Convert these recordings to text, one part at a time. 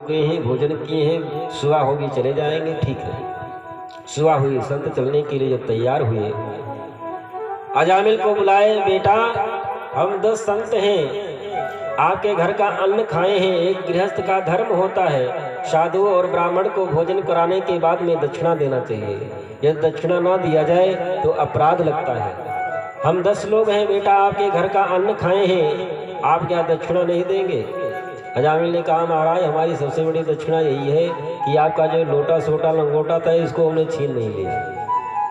गए हैं, भोजन किए हैं, सुबह होगी चले जाएंगे, ठीक है। सुबह हुई, संत चलने के लिए जब तैयार हुए, अजामिल को बुलाए, बेटा हम 10 संत हैं, आपके घर का अन्न खाए हैं। एक गृहस्थ का धर्म होता है, साधु और ब्राह्मण को भोजन कराने के बाद में दक्षिणा देना चाहिए। यदि दक्षिणा ना दिया जाए तो अपराध लगता है। हम 10 लोग हैं बेटा, आपके घर का अन्न खाए हैं, आप क्या दक्षिणा नहीं देंगे? अजामिल ने कहा, महाराज हमारी सबसे बड़ी दक्षिणा यही है कि आपका जो लोटा सोटा लंगोटा था इसको हमने छीन नहीं लिया।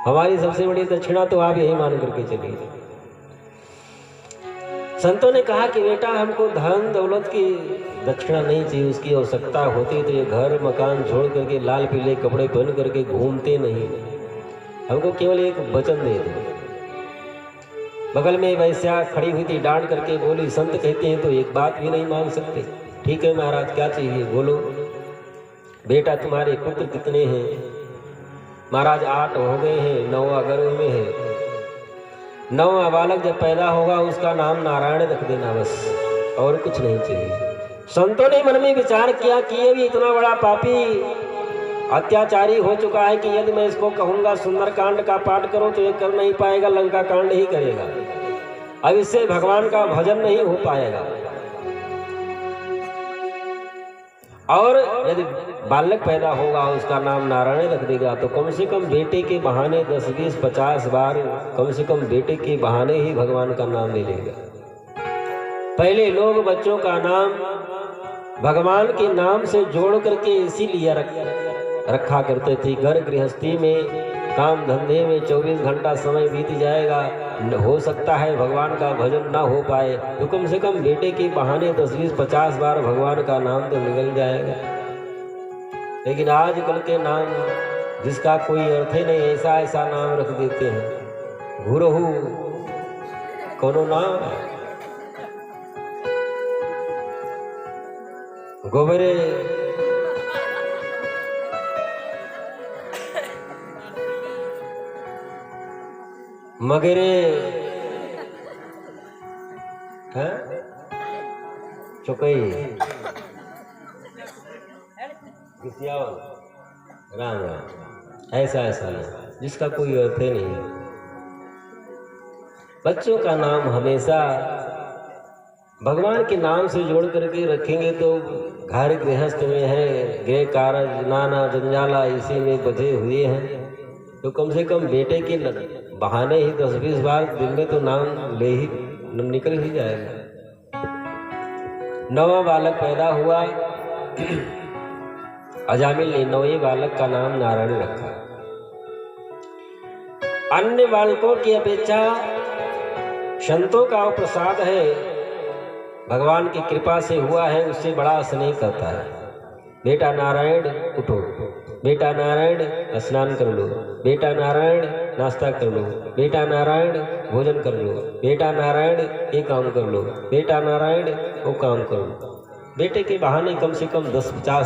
हमारी सबसे बड़ी दक्षिणा तो आप यही मान करके चलिए। संतों ने कहा कि बेटा हमको धन दौलत की दक्षिणा नहीं चाहिए, उसकी आवश्यकता होती तो ये घर मकान छोड़ करके लाल पीले कपड़े पहन करके घूमते नहीं, हमको केवल एक वचन दे दो। बगल में वैश्या खड़ी हुई थी, डांट करके बोली, संत कहते हैं तो एक बात भी नहीं मान सकते। ठीक है महाराज, क्या चाहिए बोलो। बेटा तुम्हारे पुत्र कितने हैं? महाराज 8 हो गए हैं, 9वां गर्भ में है। 9वां बालक जब पैदा होगा उसका नाम नारायण रख देना, बस और कुछ नहीं चाहिए। संतों ने मन में विचार किया कि ये भी इतना बड़ा पापी अत्याचारी हो चुका है कि यदि मैं इसको कहूंगा सुंदरकांड का पाठ करो तो ये कर नहीं पाएगा, लंका कांड ही करेगा। अब इससे भगवान का भजन नहीं हो पाएगा। और यदि बालक पैदा होगा उसका नाम नारायण रख देगा तो कम से कम बेटे के बहाने 10, 20, 50 बार कम से कम बेटे के बहाने ही भगवान का नाम ले लेगा। पहले लोग बच्चों का नाम भगवान के नाम से जोड़ करके इसीलिए रखा करते थे। घर गृहस्थी में काम धंधे में 24 घंटा समय बीत जाएगा, हो सकता है भगवान का भजन ना हो पाए, तो कम से कम बेटे के बहाने 10, 20, 50 बार भगवान का नाम तो निकल जाएगा। लेकिन आजकल के नाम जिसका कोई अर्थ ही नहीं, ऐसा ऐसा नाम रख देते हैं। घुरहू कोनो नाम, गोबरे, मगरे, चुकई, राम राम, ऐसा ऐसा नहीं जिसका कोई अर्थ ही नहीं। बच्चों का नाम हमेशा भगवान के नाम से जोड़ करके रखेंगे तो घर गृहस्थ में है, गृह कार्य नाना जंजाला इसी में बधे हुए हैं, तो कम से कम बेटे के बहाने ही 10, 20 बार दिन में तो नाम ले ही निकल ही जाएगा। 9वां बालक पैदा हुआ, अजामिल ने 9वें बालक का नाम नारायण रखा। अन्य बालकों की अपेक्षा संतों का प्रसाद है, भगवान की कृपा से हुआ है, उससे बड़ा स्नेह करता है। बेटा नारायण उठो, बेटा नारायण स्नान कर लो, बेटा नारायण नाश्ता कर लो, बेटा नारायण भोजन कर लो, बेटा नारायण ये काम कर लो, बेटा नारायण वो काम कर लो। बेटे के बहाने कम से कम 10, 50